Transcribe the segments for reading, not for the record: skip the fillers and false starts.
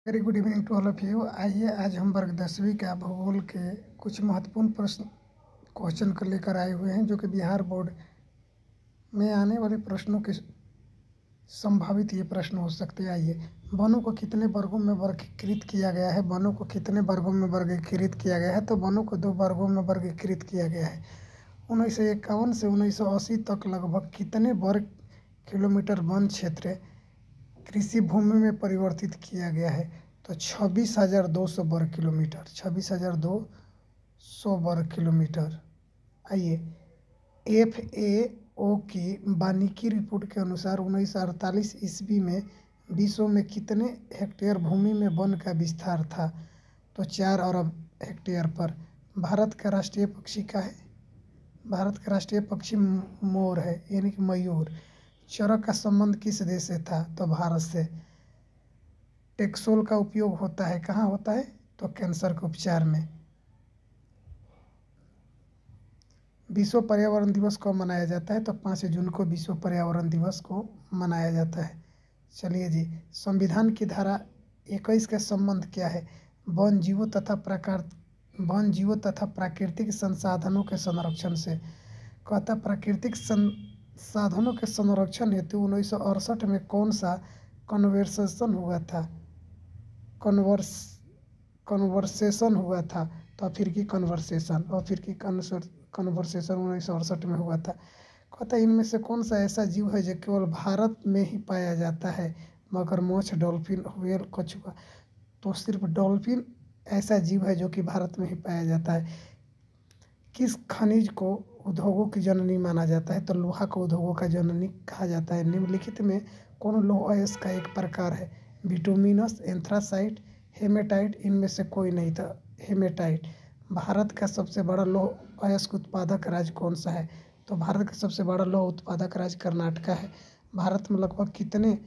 Very good evening to all of you. आइए आज हम वर्ग 10वीं का भूगोल के कुछ महत्वपूर्ण क्वेश्चन को लेकर आए हुए हैं जो कि बिहार बोर्ड में आने वाले प्रश्नों के संभावित ये प्रश्न हो सकते हैं। आइए, वनों को कितने वर्गों में वर्गीकृत किया गया है? वनों को कितने वर्गों में वर्गीकृत किया गया है? तो वनों को 2 वर्गों में वर्गीकृत किया गया है। 1951 से 1980 तक लगभग कितने वर्ग किलोमीटर वन क्षेत्र कृषि भूमि में परिवर्तित किया गया है? तो 26,200 वर्ग किलोमीटर, 26,200 वर्ग किलोमीटर। आइए, FAO की वानिकी रिपोर्ट के अनुसार 1948 ईस्वी में विश्व में कितने हेक्टेयर भूमि में वन का विस्तार था? तो 4 अरब हेक्टेयर पर। भारत का राष्ट्रीय पक्षी क्या है? भारत का राष्ट्रीय पक्षी मोर है, यानी कि मयूर। चरक का संबंध किस देश से था? तो भारत से। टेक्सोल का उपयोग होता है, कहाँ होता है? तो कैंसर के उपचार में। विश्व पर्यावरण दिवस कब मनाया जाता है? तो 5 जून को विश्व पर्यावरण दिवस को मनाया जाता है। चलिए जी, संविधान की धारा 21 का संबंध क्या है? वन जीवों तथा प्राकृतिक संसाधनों के संरक्षण से। कहता प्राकृतिक संसाधनों के संरक्षण हेतु 1968 में कौन सा कन्वर्सेशन हुआ था? कन्वर्सेशन हुआ था। तो अफ्रीकी कन्वर्सेशन 1968 में हुआ था। कहता इनमें से कौन सा ऐसा जीव है जो केवल भारत में ही पाया जाता है? मगरमच्छ, डॉल्फिन, व्हेल, कछुआ। तो सिर्फ डॉल्फिन ऐसा जीव है जो कि भारत में ही पाया जाता है। किस खनिज को उद्योगों की जननी माना जाता है? तो लोहा को उद्योगों का जननी कहा जाता है। निम्नलिखित में कौन लौह अयस्क का एक प्रकार है? Bituminous, anthracite, haematite. इनमें से कोई नहीं था हेमेटाइट। भारत का सबसे बड़ा लौह अयस्क उत्पादक राज्य कौन सा है? तो भारत का सबसे बड़ा लौह उत्पादक राज्य कर्नाटक है। भारत में लगभग कितने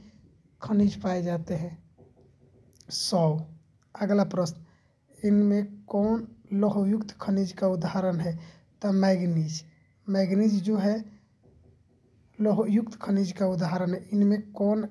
खनिज पाए जाते हैं? 100। अगला प्रश्न, इनमें कौन लौहयुक्त खनिज का उदाहरण है? तो मैग्नीज। मैग्नीज जो है लौहयुक्त खनिज का उदाहरण है। इनमें कौन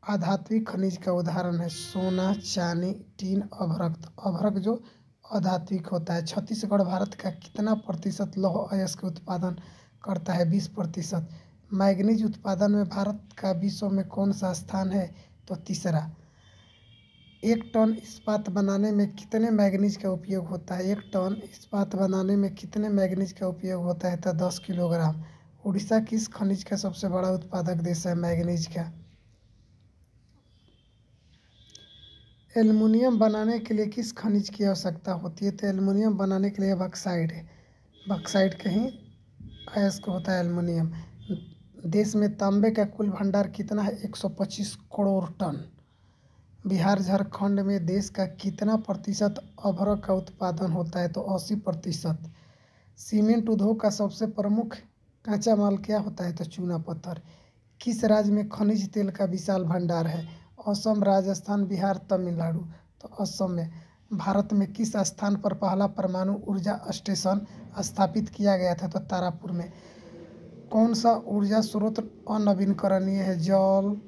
अधात्विक खनिज का उदाहरण है? सोना, चांदी, टीन, अभ्रक। अभ्रक जो अधात्विक होता है। छत्तीसगढ़ भारत का कितना प्रतिशत लौह अयस्क उत्पादन करता है? 20%। मैग्नीज उत्पादन में भारत का विश्व में कौन सा स्थान है? तो तीसरा। 1 टन इस्पात बनाने में कितने मैग्नीज का उपयोग होता है? 1 टन इस्पात बनाने में कितने मैग्नीज का उपयोग होता है? तो 10 किलोग्राम। उड़ीसा किस खनिज का सबसे बड़ा उत्पादक देश है? मैग्नीज का। एल्युमिनियम बनाने के लिए किस खनिज की आवश्यकता होती है? तो एल्युमिनियम बनाने के लिए बॉक्साइट है। बॉक्साइट का ही अयस्क होता है एल्युमिनियम। देश में तांबे का कुल भंडार कितना है? 125 करोड़ टन। बिहार झारखंड में देश का कितना प्रतिशत अभ्रक का उत्पादन होता है? तो 80%। सीमेंट उद्योग का सबसे प्रमुख कच्चा माल क्या होता है? तो चूना पत्थर। किस राज्य में खनिज तेल का विशाल भंडार है? असम, राजस्थान, बिहार, तमिलनाडु। तो असम में। भारत में किस स्थान पर पहला परमाणु ऊर्जा स्टेशन स्थापित किया गया था? तो तारापुर में। कौन सा ऊर्जा स्रोत अनवीनकरणीय है? जल,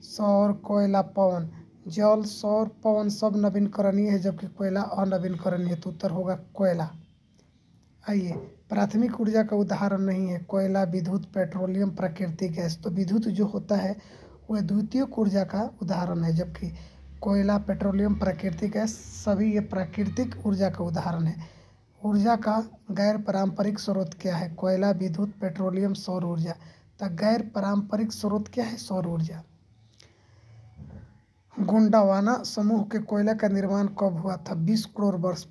सौर, कोयला, पवन। जल, सौर, पवन सब नवीनकरणीय है, जबकि कोयला अनवीनकरणीय है। तो उत्तर होगा कोयला। आइए, प्राथमिक ऊर्जा का उदाहरण नहीं है कोयला, विद्युत, पेट्रोलियम, प्राकृतिक गैस। तो विद्युत जो होता है वह द्वितीयक ऊर्जा का उदाहरण है, जबकि कोयला, पेट्रोलियम, प्राकृतिक गैस सभी ये प्राकृतिक ऊर्जा का उदाहरण है। ऊर्जा का गैर पारंपरिक स्रोत क्या है? कोयला, विद्युत, पेट्रोलियम, सौर ऊर्जा। तो गैर पारंपरिक स्रोत क्या है? सौर ऊर्जा। गोंडवाना समूह के कोयले का निर्माण कब हुआ था? 20 करोड़ वर्ष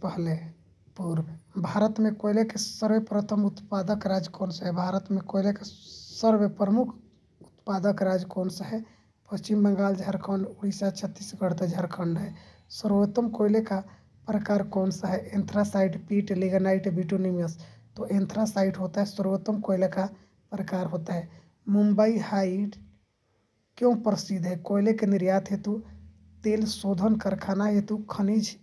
पूर्व। भारत में कोयले के सर्वप्रथम उत्पादक राज्य कौन सा है? भारत में कोयले का सर्वप्रमुख उत्पादक राज्य कौन सा है? पश्चिम बंगाल, झारखंड, उड़ीसा, छत्तीसगढ़। तो झारखंड है। सर्वोत्तम कोयले का प्रकार कौन सा है? एंथ्रासाइट, पीट, लिग्नाइट, बिटुमिनस। तो एंथ्रासाइट होता है सर्वोत्तम कोयले का प्रकार होता है। मुंबई हाइड क्यों प्रसिद्ध है? कोयले के निर्यात हेतु, तेल शोधन कारखाना हेतु, खनिज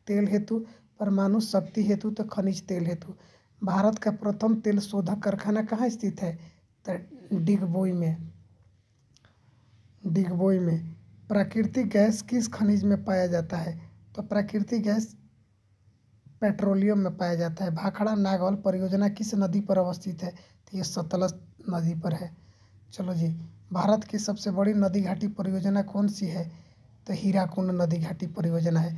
तेल हेतु, परमाणु शक्ति हेतु। तो खनिज तेल हेतु। भारत का प्रथम तेल शोधक कारखाना कहाँ स्थित है? तो डिगबोई में। प्राकृतिक गैस किस खनिज में पाया जाता है? तो प्राकृतिक गैस पेट्रोलियम में पाया जाता है। भाखड़ा नागौल परियोजना किस नदी पर अवस्थित है? तो ये सतलज नदी पर है। चलो जी, भारत की सबसे बड़ी नदी घाटी परियोजना कौन सी है? तो हीराकुंड नदी घाटी परियोजना है।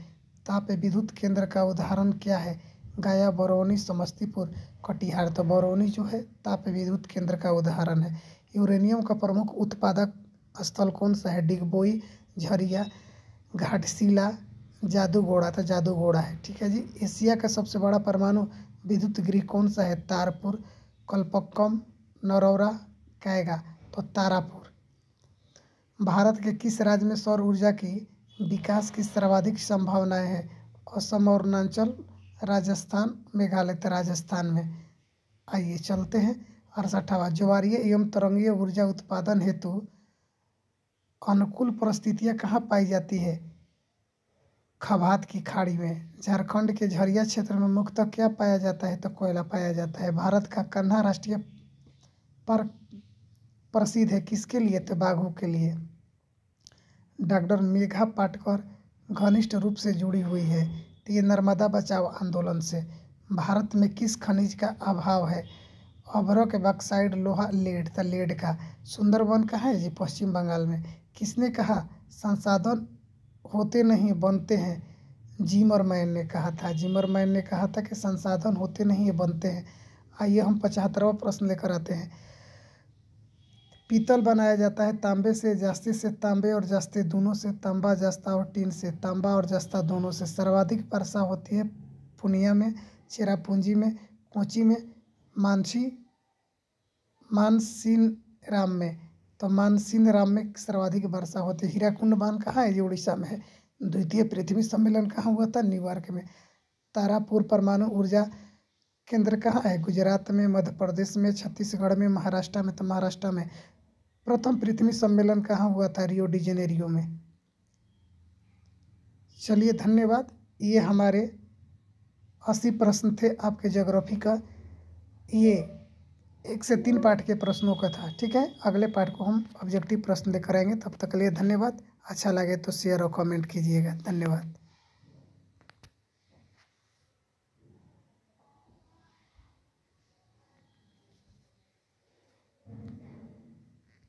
ताप विद्युत केंद्र का उदाहरण क्या है? गया, बरौनी, समस्तीपुर, कटिहार। तो बरौनी जो है ताप विद्युत केंद्र का उदाहरण है। यूरेनियम का प्रमुख उत्पादक स्थल कौन सा है? डिगबोई, झरिया, घाटशिला, जादूगोड़ा। तो जादूगोड़ा है, ठीक है जी। एशिया का सबसे बड़ा परमाणु विद्युत गृह कौन सा है? तारपुर, कल्पक्कम, नरौरा, कैगा। तो तारापुर। भारत के किस राज्य में सौर ऊर्जा की विकास की सर्वाधिक संभावनाएं हैं? असम, अरुणाचल, राजस्थान, मेघालय। तो राजस्थान में। आइए चलते हैं 68वां। ज्वारीय एवं तरंगीय ऊर्जा उत्पादन हेतु अनुकूल परिस्थितियां कहाँ पाई जाती है? खभात की खाड़ी में। झारखंड के झरिया क्षेत्र में मुख्यतः क्या पाया जाता है? तो कोयला पाया जाता है। भारत का कान्हा राष्ट्रीय पार्क प्रसिद्ध है किसके लिए? तो बाघों के लिए। डॉक्टर मेघा पाटकर घनिष्ठ रूप से जुड़ी हुई है। तो ये नर्मदा बचाओ आंदोलन से। भारत में किस खनिज का अभाव है? अभ्रक, बॉक्साइट, लोहा, लेड। तो लेड का। सुंदरवन कहाँ है जी? पश्चिम बंगाल में। किसने कहा संसाधन होते नहीं बनते हैं? जिमरमैन ने कहा था। जिमरमैन ने कहा था कि संसाधन होते नहीं बनते हैं। आइए हम 75वां प्रश्न लेकर आते हैं। पीतल बनाया जाता है तांबे से, जास्ती से। तांबे और जास्ते दोनों से। तांबा, जस्ता और टीन से। तांबा और जस्ता दोनों से। सर्वाधिक वर्षा होती है पूर्णिया में, चेरापूंजी में, कोची में, मानसीन राम में। तो मानसीन राम में सर्वाधिक वर्षा होती है। हीराकुंड बांध कहाँ है? ये उड़ीसा में है। द्वितीय पृथ्वी सम्मेलन कहाँ हुआ था? न्यूयॉर्क में। तारापुर परमाणु ऊर्जा केंद्र कहाँ है? गुजरात में, मध्य प्रदेश में, छत्तीसगढ़ में, महाराष्ट्र में। तो महाराष्ट्र में। प्रथम पृथ्वी सम्मेलन कहाँ हुआ था? रियो डी जेनेरियो में। चलिए धन्यवाद। ये हमारे 80 प्रश्न थे आपके ज्योग्राफी का। ये 1 से 3 पार्ट के प्रश्नों का था, ठीक है। अगले पार्ट को हम ऑब्जेक्टिव प्रश्न लेकर आएंगे। तब तक के लिए धन्यवाद। अच्छा लगे तो शेयर और कमेंट कीजिएगा। धन्यवाद।